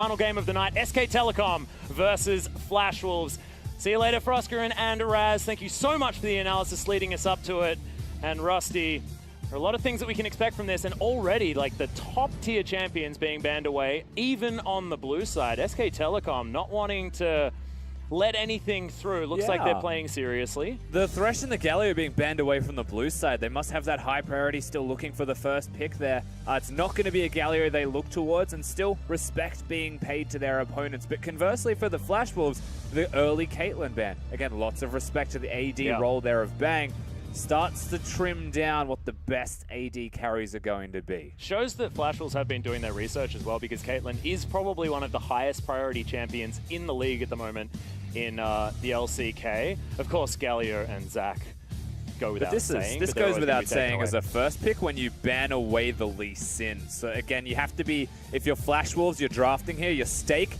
Final game of the night, SK Telecom versus Flash Wolves. See you later, Froskerin and Raz. Thank you so much for the analysis leading us up to it. And Rusty, there are a lot of things that we can expect from this, and already like the top tier champions being banned away, even on the blue side. SK Telecom not wanting to let anything through. Looks like they're playing seriously. The Thresh and the Galio being banned away from the blue side. They must have that high priority still looking for the first pick there. It's not going to be a Galio they look towards, and still respect being paid to their opponents. But conversely for the Flash Wolves, the early Caitlyn ban. Again, lots of respect to the AD role there of Bang. Starts to trim down what the best AD carries are going to be. Shows that Flash Wolves have been doing their research as well, because Caitlyn is probably one of the highest priority champions in the league at the moment in the LCK. Of course, Galio and Zach go without saying. This goes without saying as a first pick when you ban away the Lee Sin. So again, you have to be, if you're Flash Wolves, you're drafting here, your stake,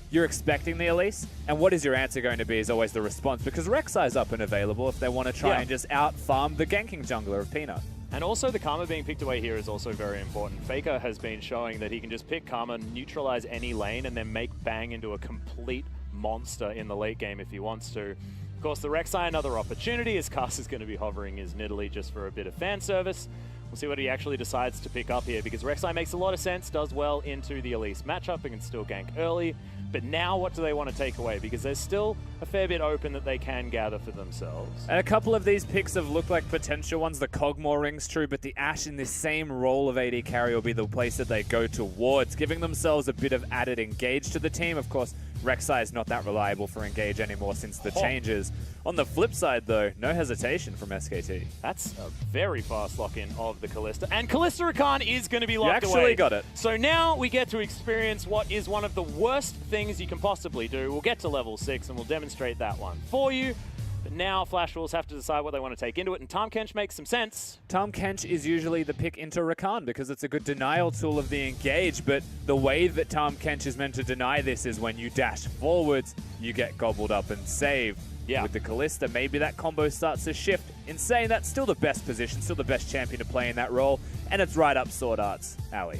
you're expecting the Elise, and what is your answer going to be is always the response, because Rek'Sai's up and available if they want to try and just out-farm the ganking jungler of Peanut. And also the Karma being picked away here is also very important. Faker has been showing that he can just pick Karma, neutralize any lane, and then make Bang into a complete monster in the late game if he wants to. Of course, the Rek'Sai, another opportunity, as Cast is going to be hovering his Nidalee just for a bit of fan service. We'll see what he actually decides to pick up here, because Rek'Sai makes a lot of sense, does well into the Elise matchup, and can still gank early. But now what do they want to take away? Because there's still a fair bit open that they can gather for themselves. And a couple of these picks have looked like potential ones. The Kog'Maw rings true, but the Ashe in this same role of AD carry will be the place that they go towards, giving themselves a bit of added engage to the team. Of course, Rek'Sai is not that reliable for engage anymore since the changes. On the flip side, though, no hesitation from SKT. That's a very fast lock-in of the Kalista. And Kalista Rakan is going to be locked away. You actually got it. So now we get to experience what is one of the worst things you can possibly do. We'll get to level 6 and we'll demonstrate that one for you. But now Flash Wolves have to decide what they want to take into it, and Tahm Kench makes some sense. Tahm Kench is usually the pick into Rakan because it's a good denial tool of the engage, but the way that Tahm Kench is meant to deny this is when you dash forwards, you get gobbled up and saved. With the Kalista, maybe that combo starts to shift. In saying that's still the best position, still the best champion to play in that role, and it's right up Sword Art's alley.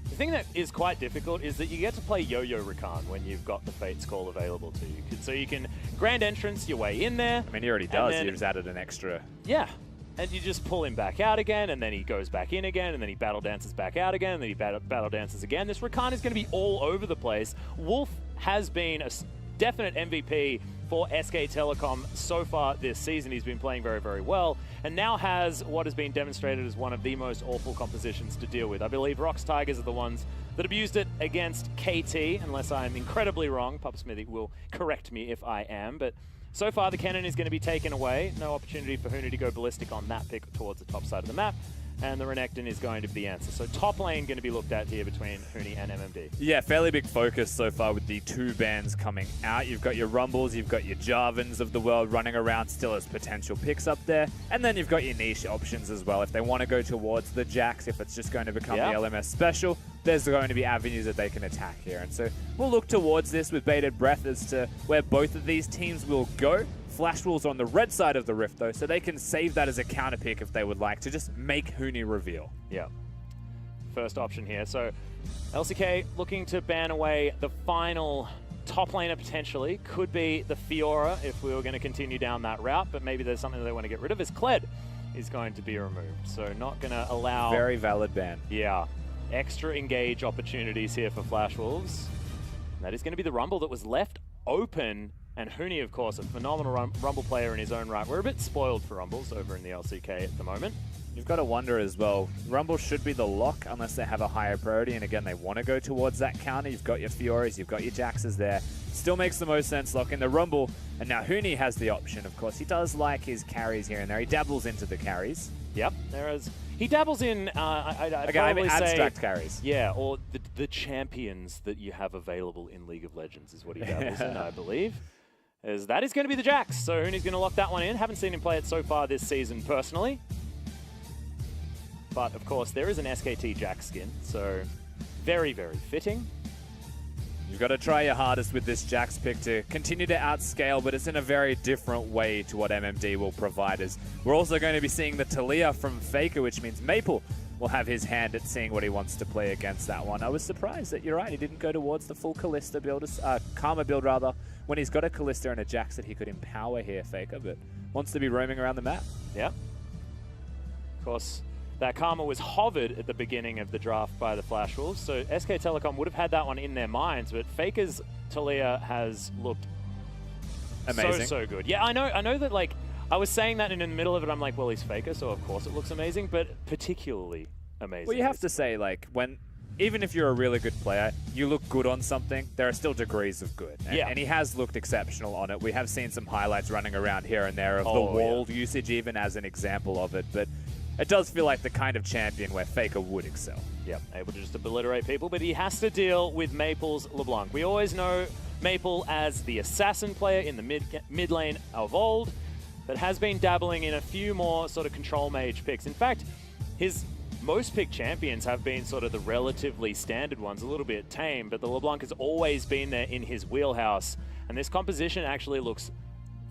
The thing that is quite difficult is that you get to play Yo-Yo Rakan when you've got the Fate's Call available to you. So you can Grand Entrance your way in there. I mean, he already does. He just added an extra. Yeah. And you just pull him back out again, and then he goes back in again, and then he battle dances back out again, and then he battle dances again. This Rakan is going to be all over the place. Wolf has been a definite MVP for SK Telecom so far this season. He's been playing very, very well, and now has what has been demonstrated as one of the most awful compositions to deal with. I believe Rox Tigers are the ones that abused it against KT, unless I'm incredibly wrong. Papa Smithy will correct me if I am, but so far the cannon is going to be taken away. No opportunity for Huni to go ballistic on that pick towards the top side of the map. And the Renekton is going to be the answer. So top lane going to be looked at here between Huni and MMD. Yeah, fairly big focus so far with the two bans coming out. You've got your Rumbles, you've got your Jarvans of the world running around still as potential picks up there. And then you've got your niche options as well. If they want to go towards the Jax, if it's just going to become the LMS special, there's going to be avenues that they can attack here. And so we'll look towards this with bated breath as to where both of these teams will go. Flash Wolves on the red side of the Rift, though, so they can save that as a counter pick if they would like to just make Huni reveal. Yeah. First option here. So LCK looking to ban away the final top laner potentially. Could be the Fiora if we were going to continue down that route, but maybe there's something that they want to get rid of. Is Kled is going to be removed. So not going to allow... Very valid ban. Yeah. Extra engage opportunities here for Flash Wolves. And that is going to be the Rumble that was left open. And Huni, of course, a phenomenal Rumble player in his own right. We're a bit spoiled for Rumbles over in the LCK at the moment. You've got to wonder as well, Rumble should be the lock unless they have a higher priority, and again, they want to go towards that counter. You've got your Fioras, you've got your Jaxes there. Still makes the most sense, lock in the Rumble, and now Huni has the option, of course. He does like his carries here and there. He dabbles into the carries. Yep, there is. He dabbles in, I mean, abstract carries. Yeah, or the champions that you have available in League of Legends is what he dabbles in, I believe. As that is going to be the Jax, so Huni's going to lock that one in. Haven't seen him play it so far this season personally. But of course, there is an SKT Jax skin, so very, very fitting. You've got to try your hardest with this Jax pick to continue to outscale, but it's in a very different way to what MMD will provide us. We're also going to be seeing the Taliyah from Faker, which means Maple will have his hand at seeing what he wants to play against that one. I was surprised that you're right, he didn't go towards the full Kalista build, Karma build rather, when he's got a Kalista and a Jax that he could empower here, Faker, but wants to be roaming around the map. Yeah. Of course, that Karma was hovered at the beginning of the draft by the Flash Wolves, so SK Telecom would have had that one in their minds, but Faker's Taliyah has looked amazing. So good. Yeah, I know that, like, I was saying that in the middle of it, I'm like, well, he's Faker, so of course it looks amazing, but particularly amazing. Well, you have to say, like, even if you're a really good player, you look good on something, there are still degrees of good. And he has looked exceptional on it. We have seen some highlights running around here and there of the wall usage even as an example of it, but it does feel like the kind of champion where Faker would excel. Yep, able to just obliterate people, but he has to deal with Maple's LeBlanc. We always know Maple as the assassin player in the mid lane of old, that has been dabbling in a few more sort of control mage picks. In fact, his most picked champions have been sort of the relatively standard ones, a little bit tame, but the LeBlanc has always been there in his wheelhouse. And this composition actually looks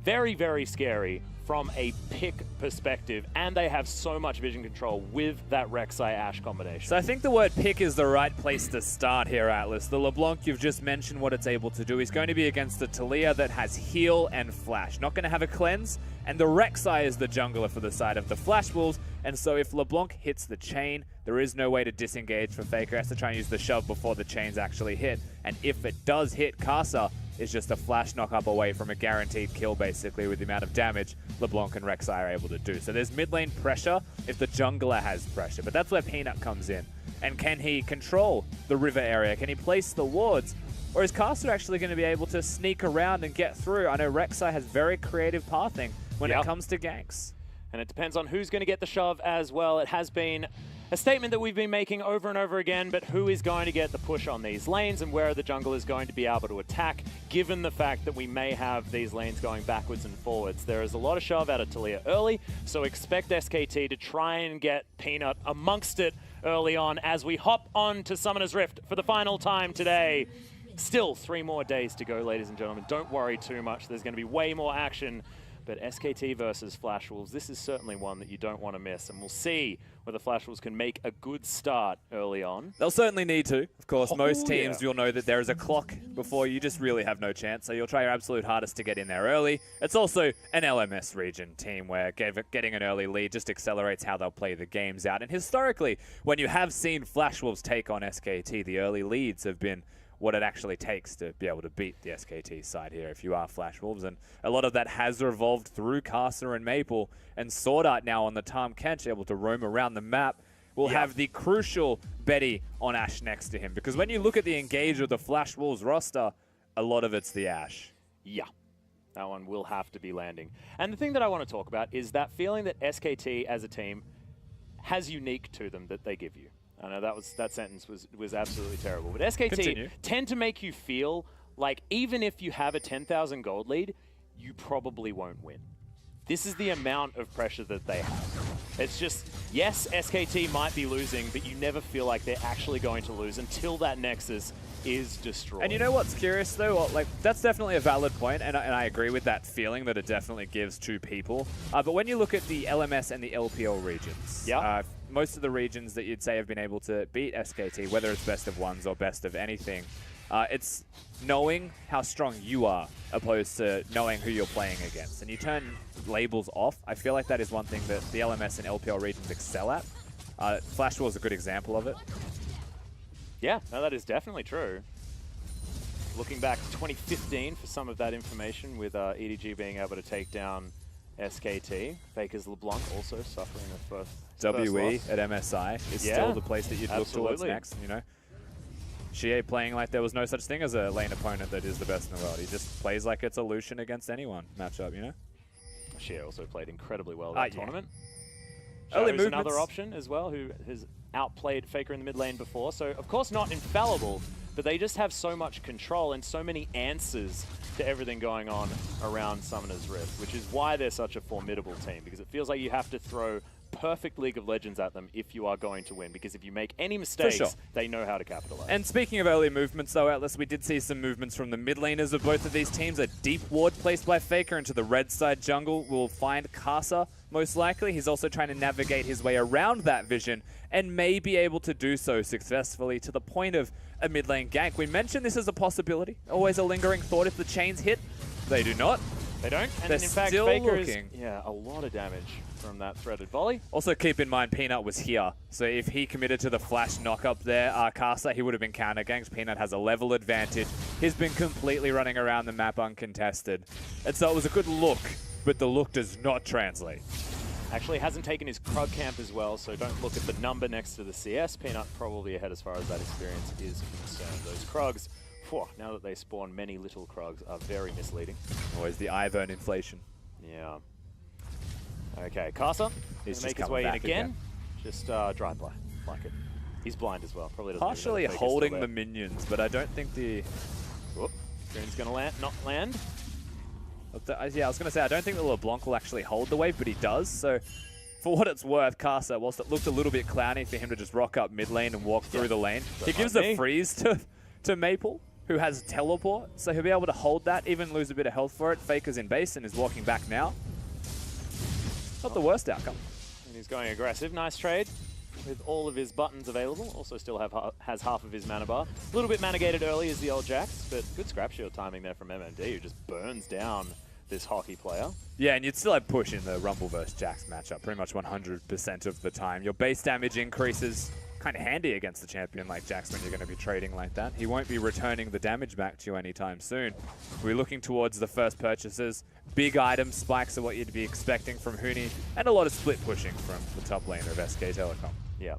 very, very scary from a pick perspective, and they have so much vision control with that Rek'Sai Ashe combination. So I think the word pick is the right place to start here, Atlas. The LeBlanc, you've just mentioned what it's able to do. He's going to be against the Taliyah that has heal and flash. Not going to have a cleanse, and the Rek'Sai is the jungler for the side of the Flash Wolves, and so if LeBlanc hits the chain, there is no way to disengage for Faker. He has to try and use the shove before the chains actually hit, and if it does hit, Casa is just a flash knock-up away from a guaranteed kill, basically, with the amount of damage LeBlanc and Rek'Sai are able to do. So there's mid-lane pressure if the jungler has pressure, but that's where Peanut comes in. And can he control the river area? Can he place the wards? Or is Caster actually going to be able to sneak around and get through? I know Rek'Sai has very creative pathing when it comes to ganks. And it depends on who's going to get the shove as well. It has been a statement that we've been making over and over again, but who is going to get the push on these lanes and where the jungle is going to be able to attack, given the fact that we may have these lanes going backwards and forwards. There is a lot of shove out of Taliyah early, so expect SKT to try and get Peanut amongst it early on as we hop on to Summoner's Rift for the final time today. Still 3 more days to go, ladies and gentlemen. Don't worry too much. There's going to be way more action. But SKT versus Flash Wolves, this is certainly one that you don't want to miss. And we'll see whether Flash Wolves can make a good start early on. They'll certainly need to. Of course, most teams, you'll know that there is a clock before you just really have no chance. So you'll try your absolute hardest to get in there early. It's also an LMS region team where getting an early lead just accelerates how they'll play the games out. And historically, when you have seen Flash Wolves take on SKT, the early leads have been what it actually takes to be able to beat the SKT side here if you are Flash Wolves. And a lot of that has revolved through Casa and Maple, and Sword Art now on the Tahm Kench, able to roam around the map, will have the crucial Betty on Ashe next to him. Because when you look at the engage of the Flash Wolves roster, a lot of it's the Ashe. Yeah, that one will have to be landing. And the thing that I want to talk about is that feeling that SKT as a team has unique to them that they give you. I know that sentence was absolutely terrible. But SKT tend to make you feel like even if you have a 10,000 gold lead, you probably won't win. This is the amount of pressure that they have. It's just, yes, SKT might be losing, but you never feel like they're actually going to lose until that Nexus is destroyed. And you know what's curious though? Well, like, that's definitely a valid point, and I agree with that feeling that it definitely gives to people. But when you look at the LMS and the LPL regions, most of the regions that you'd say have been able to beat SKT, whether it's best of ones or best of anything, it's knowing how strong you are opposed to knowing who you're playing against. And you turn labels off. I feel like that is one thing that the LMS and LPL regions excel at. Flash War is a good example of it. Yeah, no, that is definitely true. Looking back to 2015 for some of that information with EDG being able to take down SKT. Faker's LeBlanc also suffering the first WE at MSI is still the place that you'd look towards next, you know. Xie playing like there was no such thing as a lane opponent that is the best in the world. He just plays like it's a Lucian against anyone matchup, you know. Xie also played incredibly well that tournament. Early Is another option as well, who has outplayed Faker in the mid lane before. So, of course, not infallible, but they just have so much control and so many answers to everything going on around Summoner's Rift, which is why they're such a formidable team, because it feels like you have to throw perfect League of Legends at them if you are going to win, because if you make any mistakes, they know how to capitalize. And speaking of early movements, though, Atlas, we did see some movements from the mid laners of both of these teams. A deep ward placed by Faker into the red side jungle will find Kasa, most likely. He's also trying to navigate his way around that vision and may be able to do so successfully to the point of a mid lane gank. We mentioned this as a possibility, always a lingering thought if the chains hit. They do not. They don't, and They're in fact, still Faker looking. is a lot of damage from that threaded volley. Also keep in mind, Peanut was here, so if he committed to the flash knock-up there, Kasa, he would have been counter-ganked. Peanut has a level advantage. He's been completely running around the map uncontested. And so it was a good look, but the look does not translate. Actually hasn't taken his Krug camp as well, so don't look at the number next to the CS. Peanut probably ahead as far as that experience is concerned. Those Krugs, now that they spawn many little Krugs, are very misleading. Always the Ivern inflation. Yeah. Okay, Kasa He's gonna make his way in again. Just drive by, like it. He's blind as well. Probably doesn't Partially even know the holding the minions, but I don't think the... Whoop. Drone's gonna not land. Yeah, I was going to say, I don't think the LeBlanc will actually hold the wave, but he does. So, for what it's worth, Kasa, whilst it looked a little bit clowny for him to just rock up mid lane and walk through the lane, he gives a freeze to Maple, who has teleport, so he'll be able to hold that, even lose a bit of health for it. Faker's in base and is walking back now. Not the worst outcome. And he's going aggressive. Nice trade with all of his buttons available. Also still has half of his mana bar. A little bit mana gated early as the old Jax, but good scrap shield timing there from MMD, who just burns down this hockey player. Yeah, and you'd still have push in the Rumble versus Jax matchup pretty much 100% of the time. Your base damage increases. Kind of handy against a champion like Jax when you're going to be trading like that. He won't be returning the damage back to you anytime soon. We're looking towards the first purchases. Big item spikes are what you'd be expecting from Huni, and a lot of split pushing from the top laner of SK Telecom. Yeah.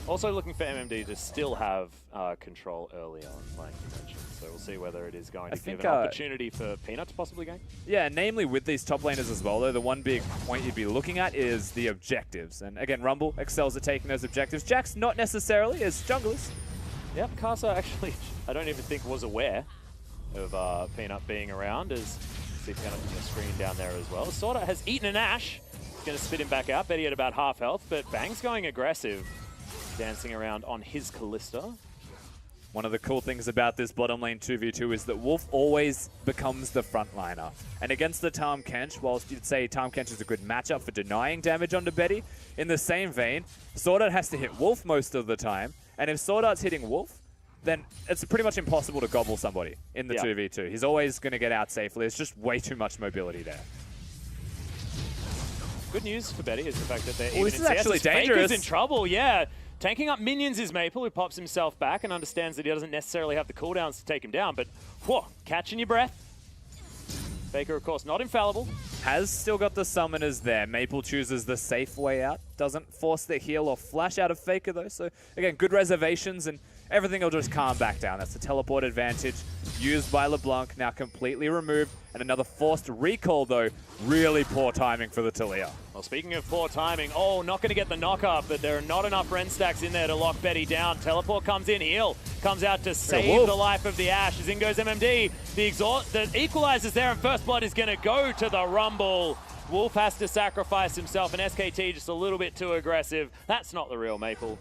Also looking for MMD to still have control early on, like you mentioned. So we'll see whether it is going to give an opportunity for Peanut to possibly gain. Yeah, namely with these top laners as well, though, the one big point you'd be looking at is the objectives. And again, Rumble excels at taking those objectives. Jax, not necessarily, as junglers. Yep, Kasa actually, I don't even think was aware of Peanut being around, as you see Peanut on the screen down there as well. Sorta has eaten an Ash. He's going to spit him back out. Betty at about half health, but Bang's going aggressive, dancing around on his Callista. One of the cool things about this bottom lane 2v2 is that Wolf always becomes the frontliner. And against the Tahm Kench, whilst you'd say Tahm Kench is a good matchup for denying damage onto Betty, in the same vein, Sword Art has to hit Wolf most of the time. And if Sword Art's hitting Wolf, then it's pretty much impossible to gobble somebody in the 2v2. He's always going to get out safely. There's just way too much mobility there. Good news for Betty is the fact that they're even this is actually dangerous. Faker's in trouble, yeah. Tanking up minions is Maple, who pops himself back and understands that he doesn't necessarily have the cooldowns to take him down, but whoa, catching your breath. Faker, of course, not infallible. Has still got the summoners there. Maple chooses the safe way out. Doesn't force the heal or flash out of Faker, though. So, again, good reservations, and everything will just calm back down. That's the teleport advantage used by LeBlanc, now completely removed. And another forced recall, though. Really poor timing for the Taliyah. Well, speaking of poor timing, not going to get the knock-up, but there are not enough Ren stacks in there to lock Betty down. Teleport comes in, heal comes out to save the life of the Ashe. As in goes MMD. The equalizer's there, and First Blood is going to go to the Rumble. Wolf has to sacrifice himself, and SKT just a little bit too aggressive. That's not the real Maple.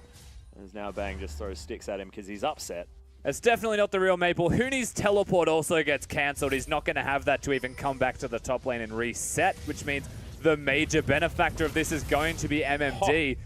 As now Bang just throws sticks at him because he's upset. It's definitely not the real Maple. Huni's teleport also gets cancelled. He's not going to have that to even come back to the top lane and reset, which means the major benefactor of this is going to be MMD,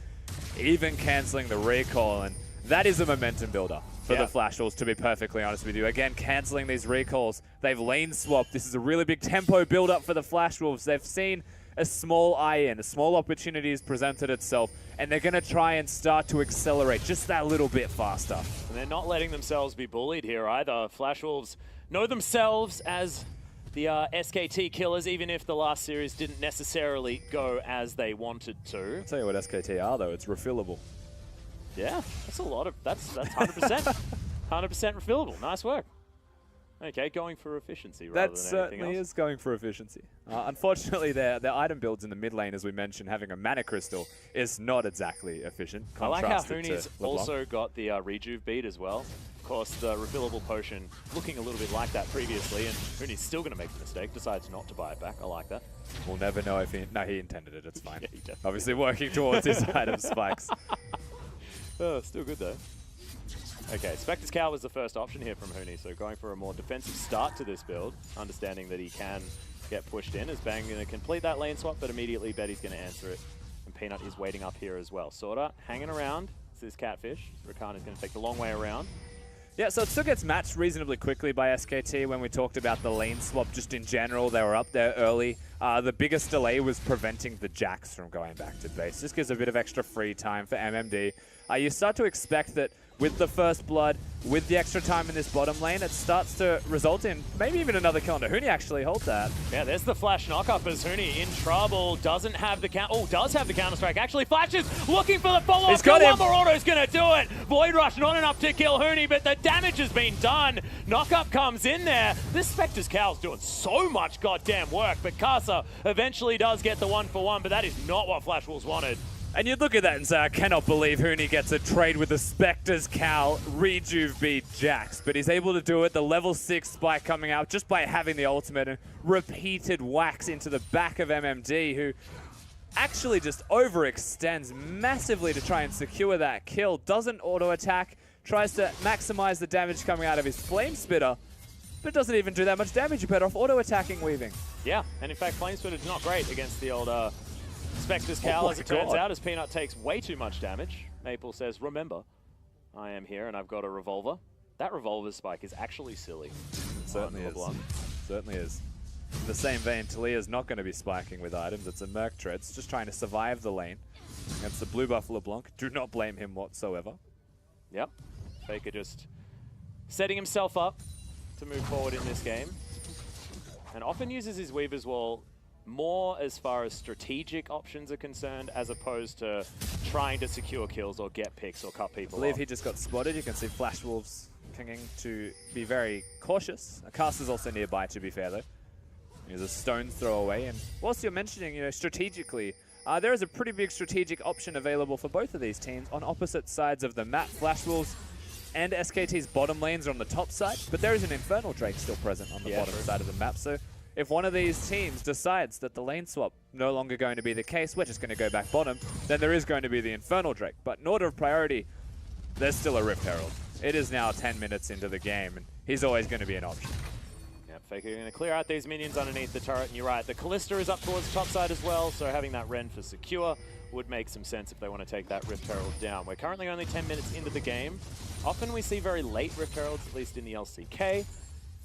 even cancelling the recall. And that is a momentum builder for the Flash Wolves, to be perfectly honest with you. Again, cancelling these recalls. They've lane swapped. This is a really big tempo build-up for the Flash Wolves. They've seen a small a small opportunity has presented itself, and they're going to try and start to accelerate just that little bit faster. And they're not letting themselves be bullied here either. Flash Wolves know themselves as the SKT killers, even if the last series didn't necessarily go as they wanted to. I'll tell you what SKT are, though. It's refillable. Yeah, that's a lot of, that's 100%. 100% refillable. Nice work. Okay, going for efficiency rather than anything else. That certainly is going for efficiency. Unfortunately, their item builds in the mid lane, as we mentioned, having a mana crystal is not exactly efficient. I like how Huni's also got the rejuve bead as well. Of course, the refillable potion looking a little bit like that previously, and Huni's still going to make the mistake, decides not to buy it back. I like that. We'll never know if he... No, he intended it. It's fine. Yeah, he definitely Obviously working towards his item spikes. Oh, still good, though. Okay, Spectre's Cow was the first option here from Huni, so going for a more defensive start to this build, understanding that he can get pushed in, as Bang going to complete that lane swap, but immediately Betty's going to answer it. And Peanut is waiting up here as well. Sorta hanging around. This is Catfish. Rakan is going to take the long way around. Yeah, so it still gets matched reasonably quickly by SKT. When we talked about the lane swap, just in general, they were up there early. The biggest delay was preventing the Jacks from going back to base. Just gives a bit of extra free time for MMD. You start to expect that with the first blood, with the extra time in this bottom lane, it starts to result in maybe even another kill. Huni actually holds that. Yeah, there's the flash knock-up as Huni in trouble. Doesn't have the count. Oh, does have the counter-strike. Actually flashes, looking for the follow-up. He's got him. One more auto's going to do it. Void Rush not enough to kill Huni, but the damage has been done. Knock-up comes in there. This Spectre's Cow's doing so much goddamn work, but Casa eventually does get the 1-for-1, but that is not what Flash Wolves wanted. And you'd look at that and say, I cannot believe Huni gets a trade with the Spectre's Cow, Rejuve beat Jax. But he's able to do it, the level 6 spike coming out just by having the ultimate and repeated whacks into the back of MMD, who actually just overextends massively to try and secure that kill. Doesn't auto-attack, tries to maximize the damage coming out of his Flame Spitter, but doesn't even do that much damage. You're better off auto-attacking Weaving. Yeah, and in fact, Flame Spitter is not great against the old Spectre's Cow, as it turns out, as Peanut takes way too much damage. Maple says, remember, I am here and I've got a revolver. That revolver spike is actually silly. It certainly is. Certainly is. In the same vein, Talia's not going to be spiking with items. It's a Merc Treads, just trying to survive the lane against the Blue Buff LeBlanc. Do not blame him whatsoever. Yep. Faker just setting himself up to move forward in this game. And often uses his Weaver's Wall more as far as strategic options are concerned, as opposed to trying to secure kills or get picks or cut people off. I believe he just got spotted. You can see Flash Wolves pinging to be very cautious. A caster's also nearby, to be fair, though. There's a stone's throw away. And whilst you're mentioning, strategically, there is a pretty big strategic option available for both of these teams on opposite sides of the map. Flash Wolves and SKT's bottom lanes are on the top side, but there is an Infernal Drake still present on the bottom side of the map. So if one of these teams decides that the lane swap no longer going to be the case, we're just going to go back bottom, then there is going to be the Infernal Drake. But in order of priority, there's still a Rift Herald. It is now 10 minutes into the game, and he's always going to be an option. Yep, Faker going to clear out these minions underneath the turret, and you're right, the Callista is up towards the top side as well, so having that Ren for secure would make some sense if they want to take that Rift Herald down. We're currently only 10 minutes into the game. Often we see very late Rift Heralds, at least in the LCK.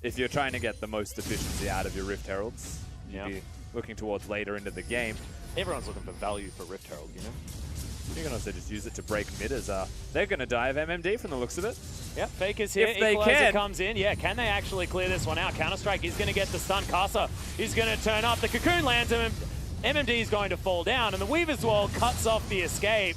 If you're trying to get the most efficiency out of your Rift Heralds, you'd be looking towards later into the game. Everyone's looking for value for Rift Herald, you know? You can also just use it to break mid as they're going to die of MMD from the looks of it. Yep, Faker's here. If they Equalizer comes in. Yeah, can they actually clear this one out? Counter-Strike is going to get the stun. Casa is going to turn up. The Cocoon lands him. MMD is going to fall down, and the Weaver's Wall cuts off the escape.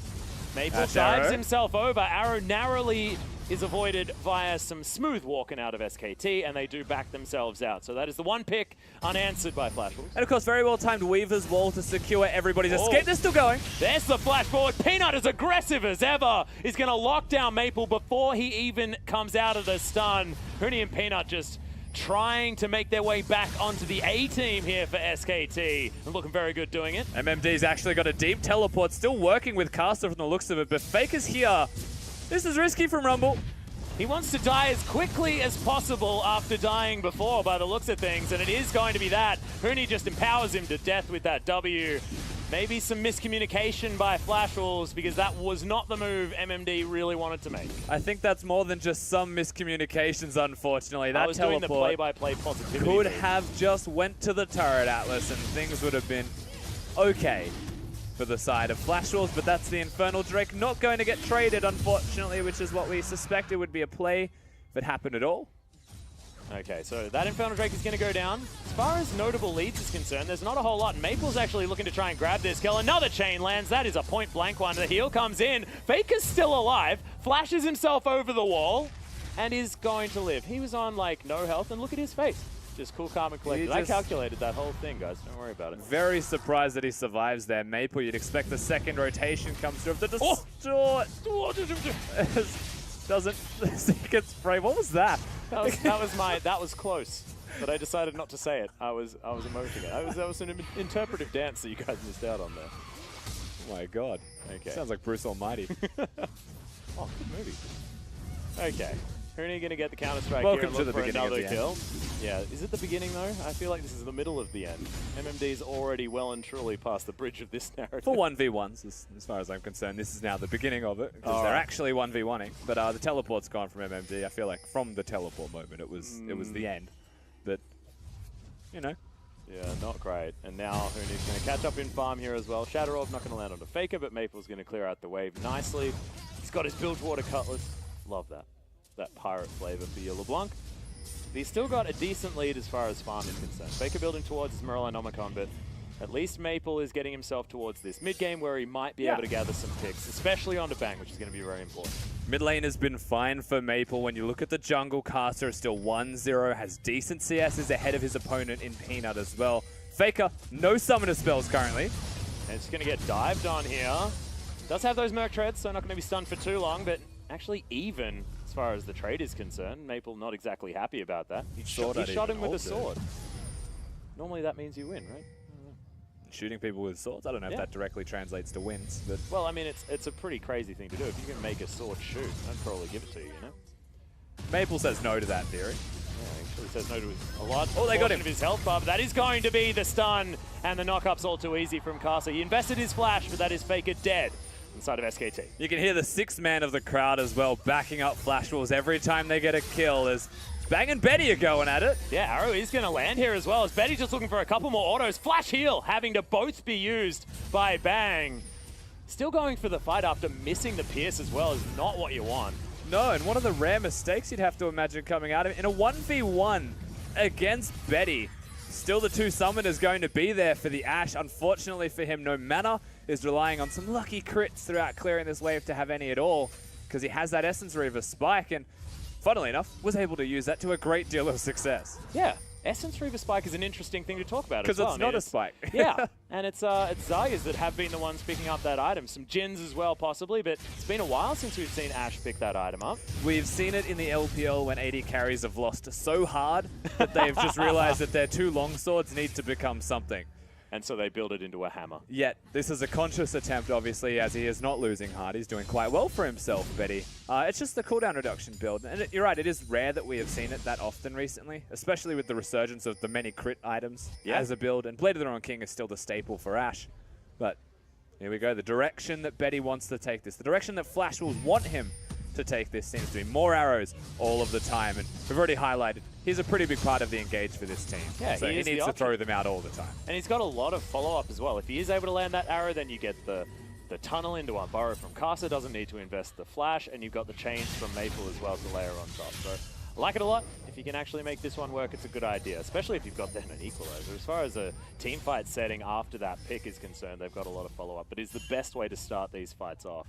Maple dives himself over. Arrow narrowly is avoided via some smooth walking out of SKT, and they do back themselves out. So that is the one pick unanswered by Flash Wolves. And of course, very well timed Weaver's Wall to secure everybody's escape. They're still going. There's the flash forward. Peanut is aggressive as ever. He's going to lock down Maple before he even comes out of the stun. Huni and Peanut just trying to make their way back onto the A team here for SKT. And looking very good doing it. MMD's actually got a deep teleport, still working with Caster from the looks of it, but Faker's here. This is risky from Rumble. He wants to die as quickly as possible after dying before by the looks of things, and it is going to be that. Huni just empowers him to death with that W. Maybe some miscommunication by Flash Wolves, because that was not the move MMD really wanted to make. I think that's more than just some miscommunications, unfortunately. That was doing the play-by-play positivity. Could have just went to the turret, Atlas, and things would have been okay for the side of Flash Wolves, but that's the Infernal Drake not going to get traded, unfortunately, which is what we suspected would be a play if it happened at all. Okay, so that Infernal Drake is going to go down. As far as notable leads is concerned, there's not a whole lot. Maple's actually looking to try and grab this kill. Another chain lands. That is a point-blank one. The heal comes in. Faker's still alive, flashes himself over the wall, and is going to live. He was on, like, no health, and look at his face. Just cool, calm, and collected. I calculated that whole thing, guys. Don't worry about it. Very surprised that he survives there. Maple, you'd expect the second rotation comes through. The distort. doesn't get sprayed. What was that? That was close. But I decided not to say it. I was emoting it. That was an interpretive dance that you guys missed out on there. Oh my god. Okay. Sounds like Bruce Almighty. Oh, good movie. Okay. Huni going to get the counter-strike here Welcome and to look the for beginning of another the kill. Yeah, is it the beginning though? I feel like this is the middle of the end. MMD's already well and truly past the bridge of this narrative. For 1v1s, as far as I'm concerned, this is now the beginning of it, because they're actually 1v1ing. But the teleport's gone from MMD. I feel like from the teleport moment, it was the end. But, you know. Yeah, not great. And now Huni's going to catch up in farm here as well. Shatterorb not going to land on the Faker, but Maple's going to clear out the wave nicely. He's got his Bilgewater Cutlass. Love that. That pirate flavor for your LeBlanc. He's still got a decent lead as far as farm is concerned. Faker building towards his Morellonomicon, but at least Maple is getting himself towards this mid-game where he might be able to gather some picks, especially onto Bang, which is going to be very important. Mid lane has been fine for Maple. When you look at the jungle, Caster is still 1-0, has decent CS, is ahead of his opponent in Peanut as well. Faker, no summoner spells currently. And it's going to get dived on here. Does have those Merc Treads, so not going to be stunned for too long, but actually even as far as the trade is concerned. Maple not exactly happy about that. He shot him with a sword. Normally that means you win, right? Shooting people with swords? I don't know if that directly translates to wins, but... Well, I mean, it's a pretty crazy thing to do. If you can make a sword shoot, I'd probably give it to you, you know? Maple says no to that theory. Yeah, actually says no to a lot. Oh, they got him. Of his health bar, but that is going to be the stun, and the knock-up's all too easy from Casa. He invested his flash, but that is Faker dead inside of SKT. You can hear the sixth man of the crowd as well backing up Flash Wolves every time they get a kill as Bang and Betty are going at it. Yeah, Arrow is going to land here as well as Betty just looking for a couple more autos. Flash heal having to both be used by Bang. Still going for the fight after missing the Pierce as well is not what you want. No, and one of the rare mistakes you'd have to imagine coming out of him in a 1v1 against Betty. Still the two summoners going to be there for the Ashe. Unfortunately for him, no mana, is relying on some lucky crits throughout clearing this wave to have any at all because he has that Essence Reaver spike and funnily enough, was able to use that to a great deal of success. Yeah, Essence Reaver Spike is an interesting thing to talk about as well. Because it's not a spike. Yeah, and it's Zarya's that have been the ones picking up that item. Some Jins as well, possibly, but it's been a while since we've seen Ashe pick that item up. We've seen it in the LPL when AD carries have lost so hard that they've just realized that their two longswords need to become something. And so they build it into a hammer. Yet, this is a conscious attempt, obviously, as he is not losing hard. He's doing quite well for himself, Betty. It's just the cooldown reduction build. And you're right, it is rare that we have seen it that often recently, especially with the resurgence of the many crit items as a build. And Blade of the Wrong King is still the staple for Ashe. But here we go, the direction that Betty wants to take this, the direction that Flash Wolves want him to take this seems to be more arrows all of the time. And we've already highlighted, he's a pretty big part of the engage for this team. Yeah, so he needs to throw them out all the time. And he's got a lot of follow-up as well. If he is able to land that arrow, then you get the tunnel into one burrow from Casa, doesn't need to invest the flash, and you've got the chains from Maple as well to layer on top. So I like it a lot. If you can actually make this one work, it's a good idea, especially if you've got then an equalizer. As far as a team fight setting after that pick is concerned, they've got a lot of follow-up, but it's the best way to start these fights off.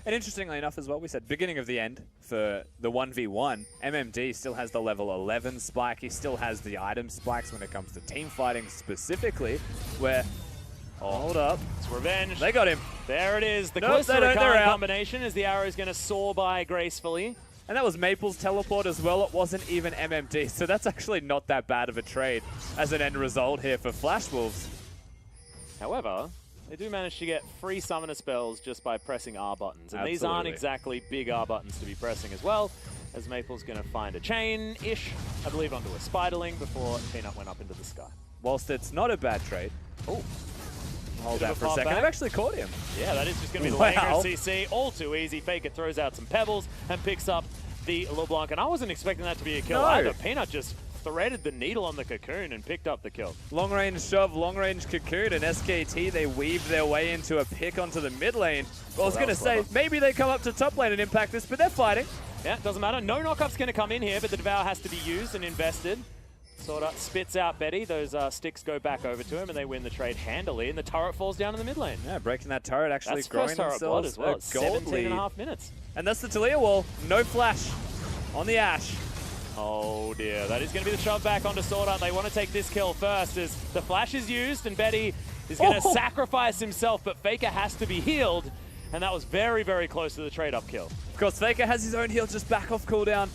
And interestingly enough as well, we said beginning of the end for the 1v1, MMD still has the level 11 spike. He still has the item spikes when it comes to team fighting specifically, where, hold up. It's revenge. They got him. There it is. The nope, Callisto combination as the arrow is going to soar by gracefully. And that was Maple's teleport as well. It wasn't even MMD, so that's actually not that bad of a trade as an end result here for Flash Wolves. However, they do manage to get free summoner spells just by pressing R buttons. And these aren't exactly big R buttons to be pressing as well, as Maple's going to find a chain-ish, I believe, onto a Spiderling before Peanut went up into the sky. Whilst it's not a bad trade. Oh. Hold that for a second. I've actually caught him. Yeah, that is just going to be the Langer CC. All too easy. Faker throws out some pebbles and picks up the LeBlanc. And I wasn't expecting that to be a kill either. Peanut just threaded the needle on the cocoon and picked up the kill. Long range shove, long range cocoon, and SKT, they weave their way into a pick onto the mid lane. Well, I was going to say, maybe they come up to top lane and impact this, but they're fighting. Yeah, it doesn't matter. No knockup's going to come in here, but the Devour has to be used and invested. Sort of spits out Betty. Those sticks go back over to him, and they win the trade handily, and the turret falls down in the mid lane. Yeah, breaking that turret, actually that's growing first turret blood themselves as well. a gold 17.5 minutes. And that's the Talia wall. No flash on the Ashe. Oh dear, that is going to be the shove back onto Sword Art. They want to take this kill first as the flash is used and Betty is going to sacrifice himself, but Faker has to be healed. and that was very, very close to the trade-up kill. Of course, Faker has his own heal just back off cooldown.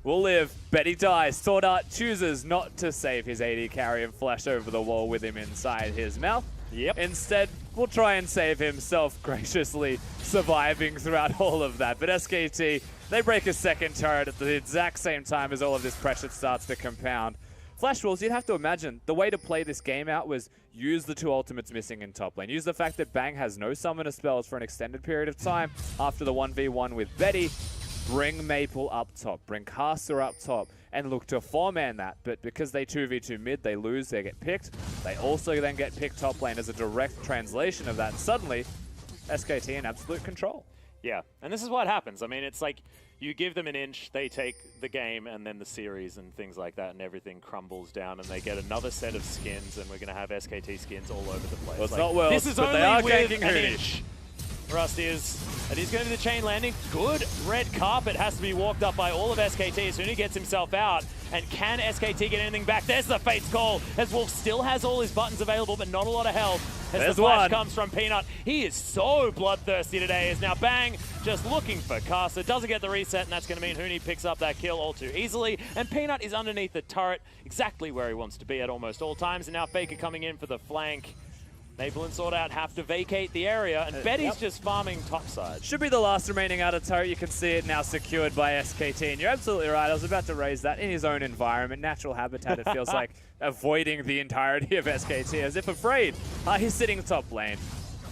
Will live. Betty dies. Sword Art chooses not to save his AD carry and flash over the wall with him inside his mouth. Yep. Instead, will try and save himself, graciously surviving throughout all of that. But SKT, they break a second turret at the exact same time as all of this pressure starts to compound. Flash Wolves, you'd have to imagine the way to play this game out was use the two ultimates missing in top lane. Use the fact that Bang has no summoner spells for an extended period of time after the 1v1 with Betty. Bring Maple up top, bring Caster up top, and look to 4-man that. But because they 2v2 mid, they lose, they get picked. They also then get picked top lane as a direct translation of that. And suddenly, SKT in absolute control. Yeah, and this is what happens. I mean, it's like you give them an inch, they take the game and then the series and things like that, and everything crumbles down, and they get another set of skins, and we're going to have SKT skins all over the place. Well, it's not Worlds, this is but only they are with ganking an Hootie. inch. Rust is, and he's going to do the chain landing. Good red carpet has to be walked up by all of SKT as soon as he gets himself out. And can SKT get anything back? There's the Fate's Call, as Wolf still has all his buttons available, but not a lot of health. As There's the flash one. comes from Peanut. He is so bloodthirsty today. Is now Bang just looking for Caster. Doesn't get the reset, and that's going to mean Hootie picks up that kill all too easily. And Peanut is underneath the turret, exactly where he wants to be at almost all times. And now Faker coming in for the flank. Maple and Sword Art have to vacate the area, and Betty's just farming topside. Should be the last remaining outer turret. You can see it now secured by SKT. And you're absolutely right. I was about to raise that in his own environment. Natural habitat, it feels like, avoiding the entirety of SKT as if afraid. He's sitting top lane.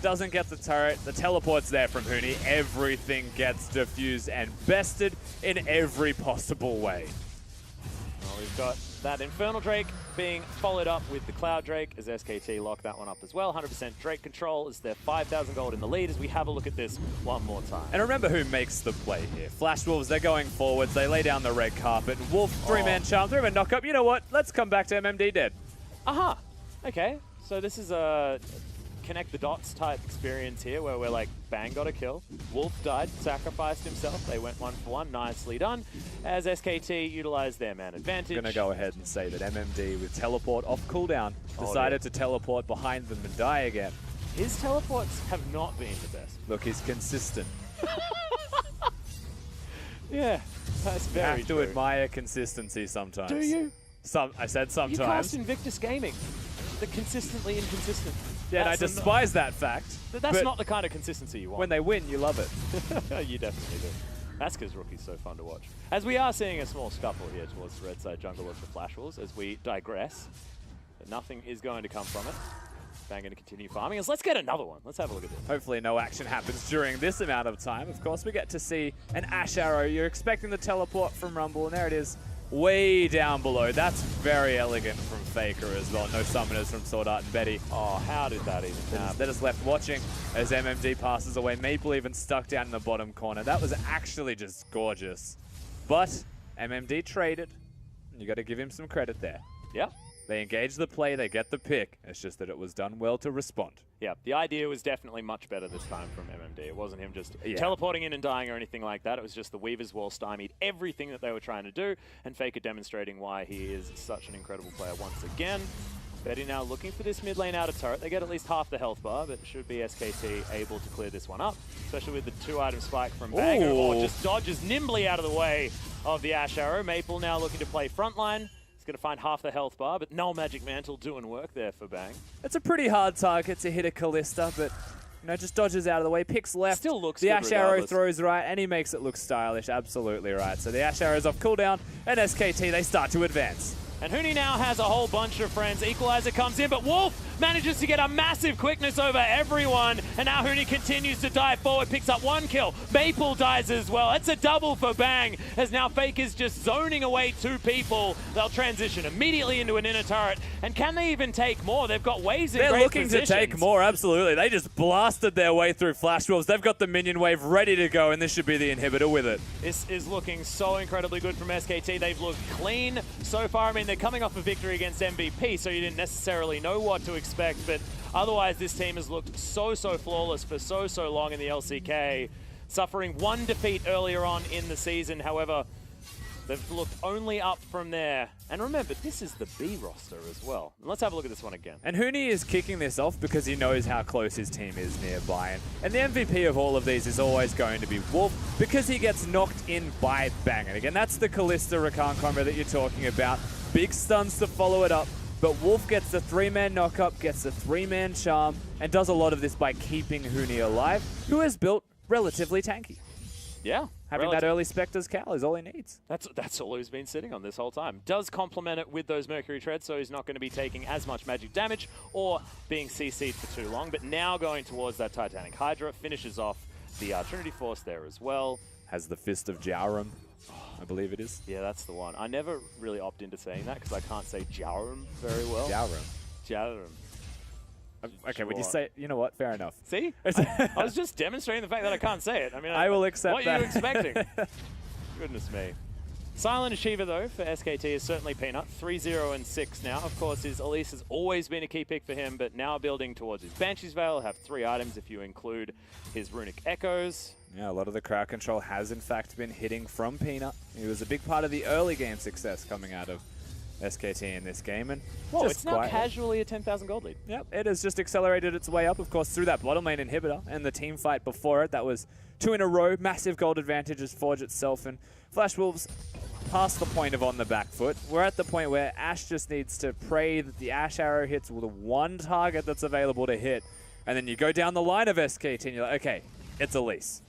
Doesn't get the turret. The teleport's there from Hootie. Everything gets diffused and bested in every possible way. Well, we've got that Infernal Drake being followed up with the Cloud Drake as SKT lock that one up as well. 100% Drake control as they're 5,000 gold in the lead as we have a look at this one more time. And remember who makes the play here. Flash Wolves, they're going forwards. They lay down the red carpet. Wolf, three-man charm, three-man knock-up. You know what? Let's come back to MMD dead. Aha! Okay, so this is a connect the dots type experience here where we're like, Bang got a kill, Wolf died, sacrificed himself, they went 1-for-1, nicely done, as SKT utilized their man advantage. I'm going to go ahead and say that MMD with teleport off cooldown decided to teleport behind them and die again. His teleports have not been the best. Look, he's consistent. Yeah, that's very Have to true. admire consistency sometimes. Do you? I said sometimes. You cast Invictus Gaming. They're consistently inconsistent. Yeah, and I That's despise that fact. That's but not the kind of consistency you want. when they win, you love it. You definitely do. That's because Rookie's so fun to watch. As we are seeing a small scuffle here towards the red side jungle of the Flash Wolves as we digress. But nothing is going to come from it. Bang going to continue farming us. Let's get another one. Let's have a look at this. Hopefully no action happens during this amount of time. Of course, we get to see an Ash Arrow. You're expecting the teleport from Rumble, and there it is. Way down below. That's very elegant from Faker as well. No summoners from Sword Art and Betty. Oh, how did that even happen? They're just left watching as MMD passes away. Maple even stuck down in the bottom corner. That was actually just gorgeous. But MMD traded. You got to give him some credit there. Yeah. They engage the play, they get the pick. It's just that it was done well to respond. Yeah, the idea was definitely much better this time from MMD. It wasn't him just teleporting in and dying or anything like that. It was just the Weaver's Wall stymied everything that they were trying to do, and Faker demonstrating why he is such an incredible player once again. Betty now looking for this mid lane outer turret. They get at least half the health bar, but it should be SKT able to clear this one up, especially with the 2-item spike from Bang. Or just dodges nimbly out of the way of the Ash Arrow. Maple now looking to play frontline. He's going to find half the health bar, but no Magic Mantle doing work there for Bang. It's a pretty hard target to hit a Callista, but just dodges out of the way, picks left. Still looks the good Ash Arrow regardless. throws right, and he makes it look stylish. Absolutely right. So the Ash Arrow's off cooldown, and SKT, they start to advance. And Hootie now has a whole bunch of friends. Equalizer comes in, but Wolf manages to get a massive quickness over everyone. And now Hootie continues to dive forward, picks up 1 kill. Maple dies as well. It's a double for Bang, as now Faker's just zoning away 2 people. They'll transition immediately into an inner turret. And can they even take more? They've got waves in They're great looking positions. to take more, absolutely. They just blasted their way through Flash Wolves. They've got the minion wave ready to go, and this should be the inhibitor with it. This is looking so incredibly good from SKT. They've looked clean so far. I mean, they're coming off a victory against MVP, so you didn't necessarily know what to expect, but otherwise this team has looked so flawless for so long in the LCK, suffering 1 defeat earlier on in the season. However, They've looked only up from there. And remember, this is the B roster as well. And let's have a look at this one again. And Huni is kicking this off because he knows how close his team is nearby. And the MVP of all of these is always going to be Wolf because he gets knocked in by Bang. And again, that's the Kalista Rakan combo that you're talking about. Big stuns to follow it up. But Wolf gets the 3-man knock-up, gets the 3-man charm, and does a lot of this by keeping Huni alive, who is built relatively tanky. Yeah. Having that early Spectre's Cal is all he needs. That's all he's been sitting on this whole time. Does complement it with those Mercury Treads, so he's not going to be taking as much magic damage or being CC'd for too long. But now going towards that Titanic Hydra, finishes off the Trinity Force there as well. Has the Fist of Jaurum, I believe it is. Yeah, that's the one. I never really opt into saying that because I can't say Jaurum very well. Jaurum. Okay, Sure. would you say, you know what, fair enough. See? I was just demonstrating the fact that I can't say it. I mean, I will accept what that. What are you expecting? Goodness me. Silent Achiever, though, for SKT is certainly Peanut. 3-0-6 now. Of course, his Elise has always been a key pick for him, but now building towards his Banshee's Veil. Have 3 items if you include his Runic Echoes. Yeah, a lot of the crowd control has, in fact, been hitting from Peanut. He was a big part of the early game success coming out of SKT in this game. And whoa, just it's now casually a 10,000 gold lead. Yep, it has just accelerated its way up, of course, through that bottom lane inhibitor and the team fight before it. That was 2 in a row. Massive gold advantages Forge itself, and Flash Wolves past the point of on the back foot. We're at the point where Ashe just needs to pray that the Ashe arrow hits the one target that's available to hit. And then you go down the line of SKT and you're like, okay, it's Elise.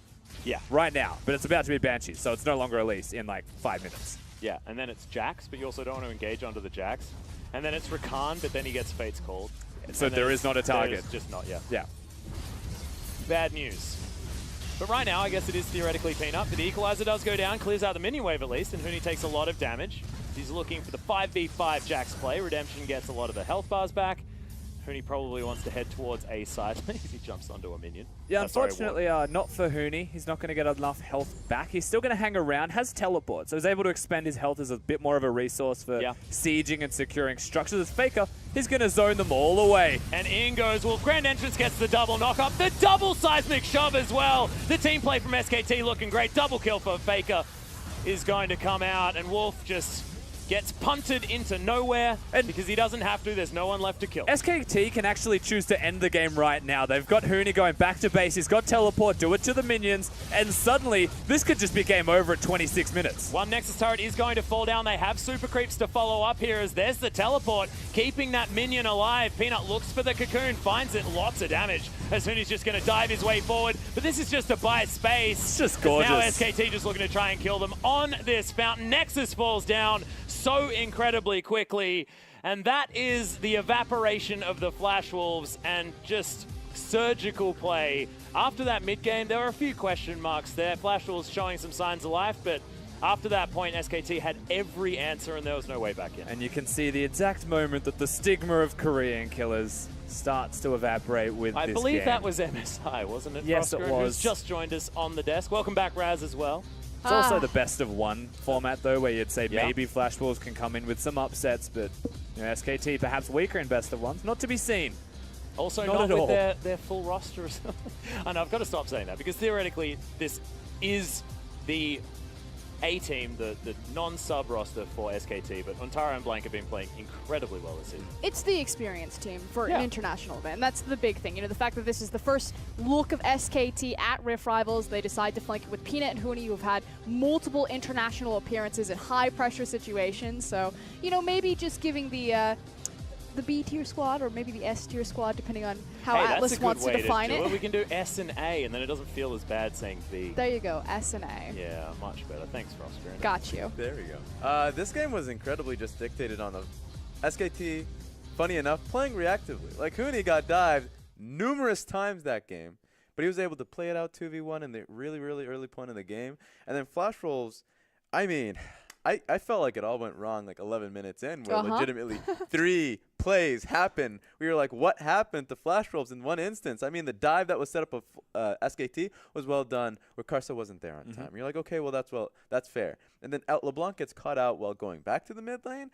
Yeah. Right now. But it's about to be Banshee, so it's no longer Elise in like 5 minutes. Yeah, and then it's Jax, but you also don't want to engage onto the Jax. And then it's Rakan, but then he gets Fate's Called. So there is not a target. There's just not, yeah. Yeah. Bad news. But right now, I guess it is theoretically Peanut, but the Equalizer does go down, clears out the minion wave at least, and Huni takes a lot of damage. He's looking for the 5v5 Jax play. Redemption gets a lot of the health bars back. Huni probably wants to head towards A side as he jumps onto a minion. Yeah, unfortunately, not for Huni. He's not going to get enough health back. He's still going to hang around, has teleport, so he's able to expend his health as a bit more of a resource for sieging and securing structures. As Faker, he's going to zone them all away. And in goes Wolf. Grand Entrance gets the double knock-up, the double seismic shove as well. The team play from SKT looking great. Double kill for Faker is going to come out, and Wolf just gets punted into nowhere, and because he doesn't have to, there's no one left to kill. SKT can actually choose to end the game right now. They've got Huni going back to base, he's got teleport, do it to the minions, and suddenly this could just be game over at 26 minutes. One Nexus turret is going to fall down. They have super creeps to follow up here as there's the teleport, keeping that minion alive. Peanut looks for the cocoon, finds it, lots of damage as Huni's just going to dive his way forward, but this is just to buy space. It's just gorgeous. Now SKT just looking to try and kill them on this fountain. Nexus falls down so incredibly quickly, and that is the evaporation of the Flash Wolves and just surgical play. After that mid game, there were a few question marks there. Flash Wolves showing some signs of life, but after that point, SKT had every answer and there was no way back in. And you can see the exact moment that the stigma of Korean killers starts to evaporate with this game. I believe that was MSI, wasn't it? Yes, Frosker, it was. Who's just joined us on the desk. Welcome back, Raz, as well. It's also the best of one format, though, where you'd say maybe Flash Wolves can come in with some upsets, but you know, SKT perhaps weaker in best of ones. Not to be seen. Also not with their full roster. I know, I've got to stop saying that, because theoretically this is the A-team, the non-sub roster for SKT, but Ontara and Blank have been playing incredibly well this season. It's the experienced team for an international event. That's the big thing. You know, the fact that this is the first look of SKT at Rift Rivals. They decide to flank it with Peanut and Huni, who have had multiple international appearances in high-pressure situations. So, you know, maybe just giving the B-tier squad or maybe the S-tier squad, depending on how Atlas wants to define it. We can do S and A, and then it doesn't feel as bad saying B. There you go, S and A. Yeah, much better. Thanks, Frosker. Got you. There we go. This game was incredibly just dictated on the SKT, funny enough, playing reactively. Like, Huni got dived numerous times that game, but he was able to play it out 2v1 in the really, really early point of the game. And then Flash Wolves, I mean, I felt like it all went wrong like 11 minutes in, where legitimately 3 plays happen. We were like, what happened to Flash Wolves in one instance? I mean, the dive that was set up of SKT was well done, where Karsa wasn't there on time. You're like, okay, well, that's fair. And then LeBlanc gets caught out while going back to the mid lane.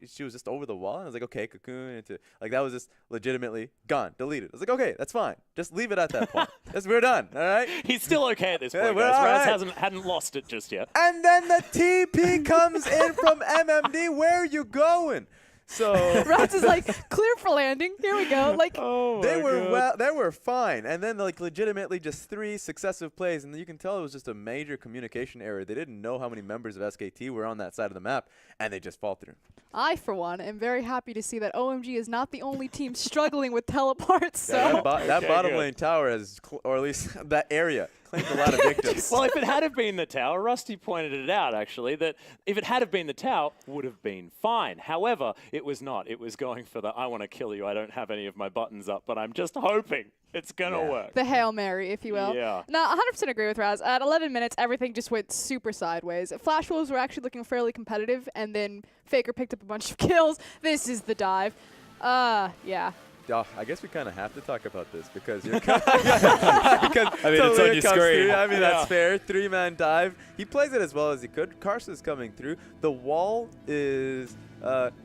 She was just over the wall, and I was like, okay, Cocoon. Like, that was just legitimately gone, deleted. I was like, okay, that's fine. Just leave it at that point. We're done, all right? He's still okay at this point, we're guys. all Raz right. hadn't lost it just yet. And then the TP comes in from MMD. Where are you going? So Raz is like, clear for landing. Here we go. Like, they were fine. And then like legitimately just 3 successive plays, and you can tell it was just a major communication error. They didn't know how many members of SKT were on that side of the map, and they just faltered. I, for one, am very happy to see that OMG is not the only team struggling with teleports. So Yeah, that bottom lane tower has, or at least that area, claimed a lot of victims. Well, if it had have been the tower, Rusty pointed it out, actually, that if it had have been the tower, would have been fine. However, it was not. It was going for the, I want to kill you, I don't have any of my buttons up, but I'm just hoping it's going to work. the Hail Mary, if you will. Yeah. No, 100% agree with Raz. At 11 minutes, everything just went super sideways. Flash Wolves were actually looking fairly competitive, and then Faker picked up a bunch of kills. This is the dive. Yeah. Oh, I guess we kind of have to talk about this because you're because I mean, it's on your screen. I mean, that's fair. 3-man dive. He plays it as well as he could. Karsa's coming through. The wall is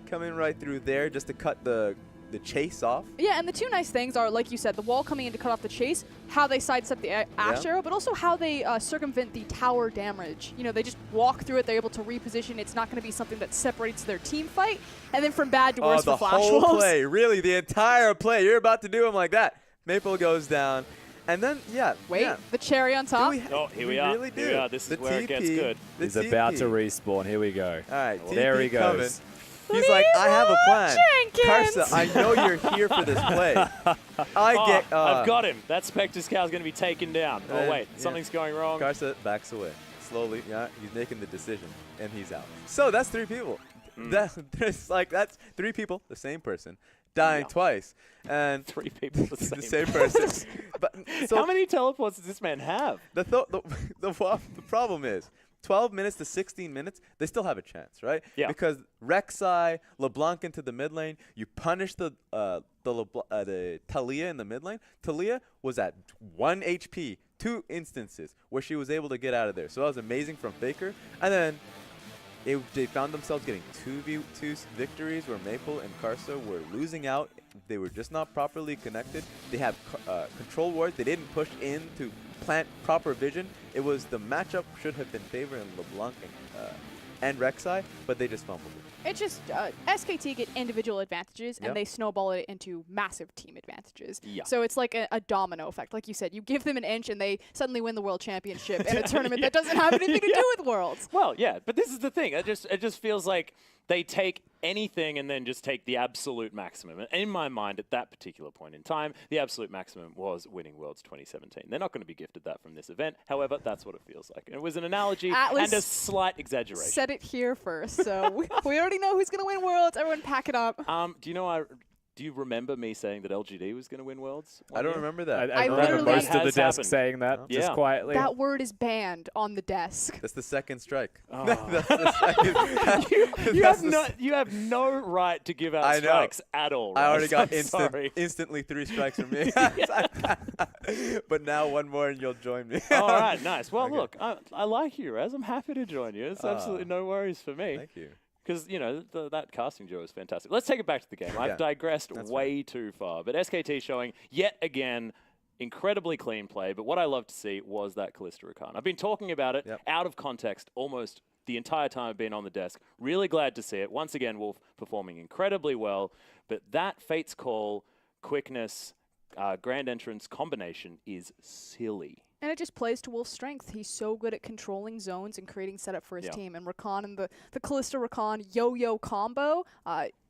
coming right through there just to cut the chase off. Yeah, and the 2 nice things are, like you said, the wall coming in to cut off the chase, how they sidestep the Ash arrow, but also how they circumvent the tower damage. You know, they just walk through it, they're able to reposition. It's not going to be something that separates their team fight. And then from bad to worse for Flash Wolves. The whole play, really, the entire play. You're about to do him like that. Maple goes down. And then, the cherry on top. Here we are. Really do. Here we are. This is where it gets good. He's about to respawn. Here we go. All right, there he goes. Coming. He's like, I have a plan. Jenkins! Karsa, I know you're here for this play. I've got him. That Spectre's cow is going to be taken down. Oh, wait. Something's going wrong. Karsa backs away. Slowly, he's making the decision, and he's out. So that's 3 people. That's 3 people, the same person, dying twice. And 3 people, the same person. But, so how many teleports does this man have? The problem is, 12 minutes to 16 minutes, they still have a chance, right? Yeah. Because Rek'Sai, LeBlanc into the mid lane, you punish the Talia in the mid lane. Talia was at 1 HP, 2 instances where she was able to get out of there. So that was amazing from Faker. And then they found themselves getting 2 victories where Maple and Karsa were losing out. They were just not properly connected. They have control wards. They didn't push in to plant proper vision. It was the matchup should have been favoring LeBlanc and Rek'Sai, but they just fumbled it. It's just SKT get individual advantages, and they snowball it into massive team advantages. Yeah. So it's like a domino effect. Like you said, you give them an inch, and they suddenly win the World Championship in a tournament that doesn't have anything to do with Worlds. Well, yeah, but this is the thing. It just feels like they take anything and then just take the absolute maximum. And in my mind, at that particular point in time, the absolute maximum was winning Worlds 2017. They're not going to be gifted that from this event. However, that's what it feels like. And it was an analogy and a slight exaggeration. Said it here first, so we already know who's going to win Worlds. Everyone pack it up. Do you remember me saying that LGD was going to win Worlds? I don't remember that. I remember most of the desk happened. saying that just quietly. That word is banned on the desk. That's the second strike. Oh. That's the second. you have no right to give out strikes at all. Right? I already got sorry. instantly 3 strikes from me. But now 1 more and you'll join me. All right, nice. Well, look, I like you, Raz. I'm happy to join you. It's absolutely no worries for me. Thank you. Because, that casting duo is fantastic. Let's take it back to the game. I've digressed way too far. But SKT showing, yet again, incredibly clean play. But what I love to see was that Kalista Rakan. I've been talking about it out of context almost the entire time I've been on the desk. Really glad to see it. Once again, Wolf performing incredibly well. But that Fate's Call, quickness, grand entrance combination is silly. And it just plays to Wolf's strength. He's so good at controlling zones and creating setup for his team. And Rakan and the Kalista Rakan yo-yo combo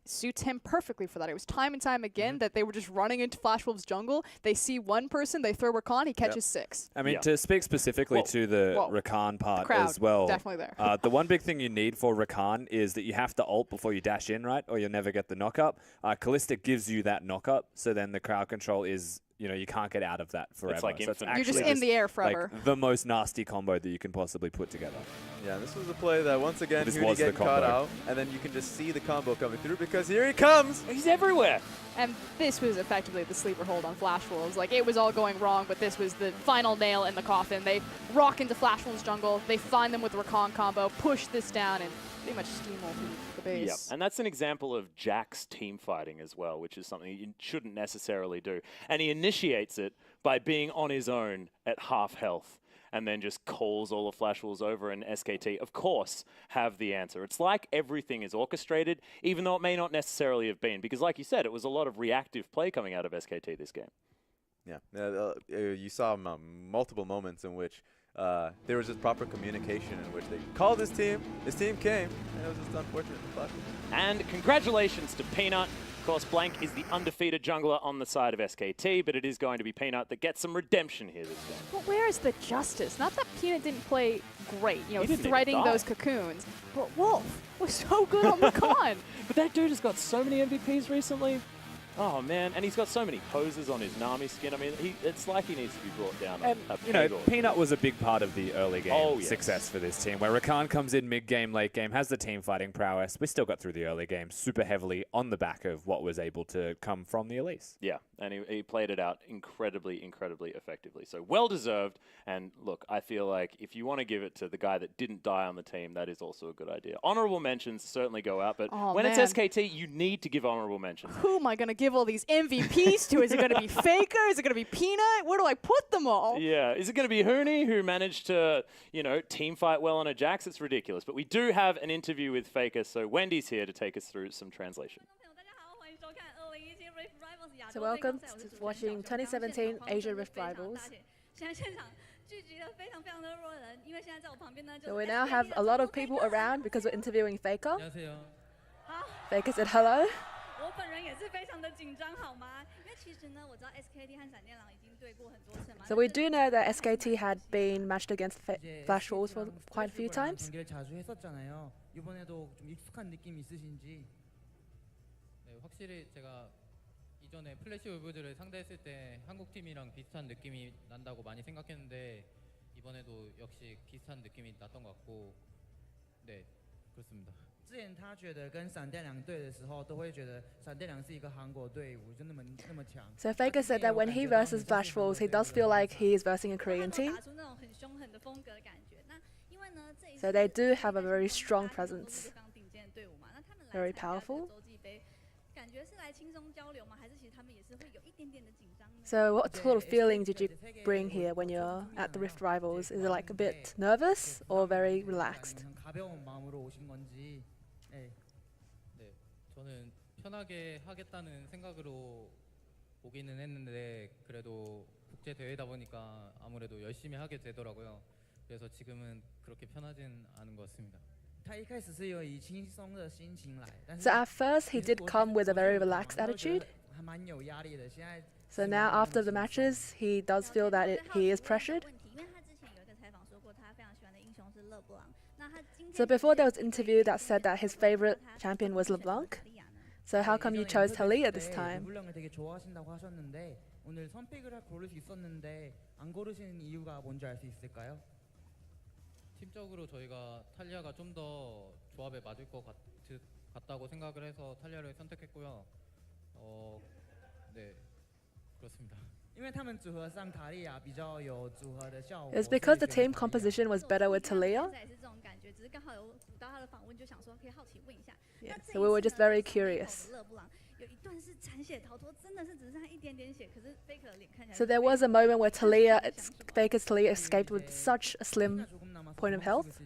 suits him perfectly for that. It was time and time again that they were just running into Flash Wolves jungle. They see one person, they throw Rakan, he catches 6. I mean, to speak specifically to the Rakan part as well. Definitely there. The one big thing you need for Rakan is that you have to ult before you dash in, right? Or you'll never get the knock-up. Kalista gives you that knock-up, so then the crowd control is you can't get out of that forever. like so it's infinite. You're just actually in the air forever. like the most nasty combo that you can possibly put together. Yeah, this was a play that once again This Huni was the getting caught combo. out, and then you can just see the combo coming through because here he comes. He's everywhere. And this was effectively the sleeper hold on Flash Wolves. Like, it was all going wrong, but this was the final nail in the coffin. They rock into Flash Wolves jungle, they find them with the Rakan combo, push this down, and pretty much steamroll through the base. Yep, and that's an example of Jack's team fighting as well, which is something you shouldn't necessarily do. And he initiates it by being on his own at half health, and then just calls all the Flash Wolves over, and SKT, of course, have the answer. It's like everything is orchestrated, even though it may not necessarily have been, because like you said, it was a lot of reactive play coming out of SKT this game. Yeah, you saw multiple moments in which there was just proper communication in which they called this team came, and it was just unfortunate for Flash Wolves. And congratulations to Peanut. Of course, Blank is the undefeated jungler on the side of SKT, but it is going to be Peanut that gets some redemption here this game. But where is the justice? Not that Peanut didn't play great, He didn't even threading die. those cocoons, but Wolf was so good on Rakan. But that dude has got so many MVPs recently. Oh, man. And he's got so many poses on his Nami skin. I mean, it's like he needs to be brought down And, a peg or Peanut was a big part of the early game yes. success for this team, where Rakan comes in mid-game, late game, has the team fighting prowess. We still got through the early game super heavily on the back of what was able to come from the Elise. Yeah, and he played it out incredibly effectively. So well-deserved. And look, I feel like if you want to give it to the guy that didn't die on the team, that is also a good idea. Honorable mentions certainly go out, but when it's SKT, you need to give honorable mentions. Who am I going to give all these MVPs to? Is it going to be Faker? Is it going to be Peanut? Where do I put them all? Yeah, is it going to be Huni who managed to, team fight well on a Jax? It's ridiculous. But we do have an interview with Faker, so Wendy's here to take us through some translation. So welcome to watching 2017 Asia Rift Rivals. So we now have a lot of people around because we're interviewing Faker. Faker said hello. So we do know that SKT had been matched against Flash Wolves for quite a few times. 확실히 제가 이전에 플래시 울브즈를 상대했을 때 한국 팀이랑 비슷한 느낌이 난다고 많이 생각했는데 이번에도 역시 비슷한 느낌이 났던 것 같고 네 그렇습니다. 之前他觉得跟闪电两队的时候，都会觉得闪电两是一个韩国队伍，就那么强。 So Faker said that when he versus Flash Wolves, he does feel like he is versing a Korean team. So they do have a very strong presence. Very powerful. So what sort of feeling did you bring here when you're at the Rift Rivals? Is it like a bit nervous or very relaxed? 가벼운 마음으로 오신 건지. 네, 저는 편하게 하겠다는 생각으로 오기는 했는데 그래도 국제 대회다 보니까 아무래도 열심히 하게 되더라고요. 그래서 지금은 그렇게 편하진 않은 것 같습니다. So at first he did come with a very relaxed attitude. So now after the matches he does feel that he is pressured. So before there was an interview that said that his favorite champion was LeBlanc. So how come you chose Talia this time? 오늘 선픽을 고를 수 있었는데 안 고르신 이유가 뭔지 알 수 있을까요? 팀적으로 저희가 탈리아가 좀 더 조합에 맞을 것 같다고 생각을 해서 탈리아를 선택했고요. 네, 그렇습니다. 因为他们组合上塔利亚比较有组合的效果。 It's because the team composition was better with Talia. Yeah, so we were just very curious. So there was a moment where Faker's Talia escaped with such a slim point of health.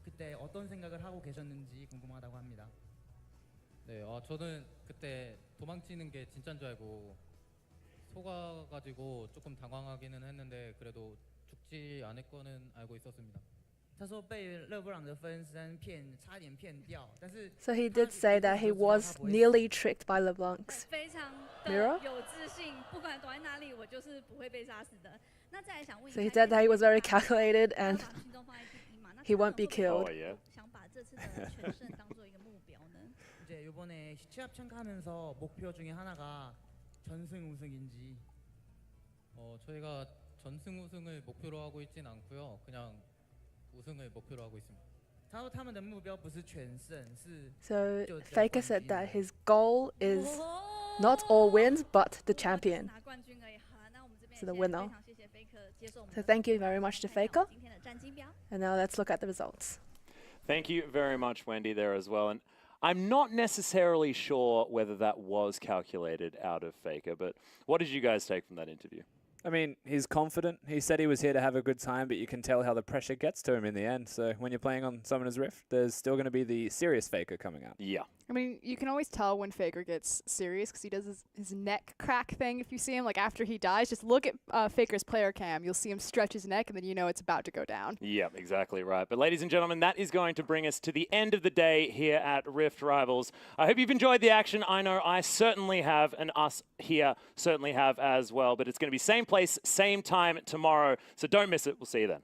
그때 어떤 생각을 하고 계셨는지 궁금하다고 합니다. 네, 저는 그때 도망치는 게 진짜인 줄 알고 속아가지고 조금 당황하기는 했는데 그래도 죽지 않을 거는 알고 있었습니다. 他说被勒布朗的分身骗，差点骗掉，但是 So he did say that he was nearly tricked by LeBlanc's mirror. So he said that he was very calculated and he won't be killed. Oh, yeah. 이제 이번에 시합 참가하면서 목표 중에 하나가 전승 우승인지. 저희가 전승 우승을 목표로 하고 있진 않고요. 그냥 우승을 목표로 하고 있습니다. 他说他们的目标不是全胜，是 So 就得 Faker 冠 said 军 that 而已。 his goal is not all wins, but the champion. 拿冠军而已。好了，那我们这边 So the 也非 winner. 常谢谢 Faker 接受我们 So 的 thank you 访问 very much to 看一下我 Faker. 们今天的战绩表。 And now let's look at the results. Thank you very much, Wendy, there as well. And I'm not necessarily sure whether that was calculated out of Faker, but what did you guys take from that interview? I mean, he's confident. He said he was here to have a good time, but you can tell how the pressure gets to him in the end. So when you're playing on Summoner's Rift, there's still going to be the serious Faker coming out. Yeah. I mean, you can always tell when Faker gets serious because he does his neck crack thing. If you see him, like after he dies, just look at Faker's player cam. You'll see him stretch his neck, and then you know it's about to go down. Yeah, exactly right. But ladies and gentlemen, that is going to bring us to the end of the day here at Rift Rivals. I hope you've enjoyed the action. I know I certainly have, and us here certainly have as well. But it's going to be same place, same time tomorrow. So don't miss it. We'll see you then.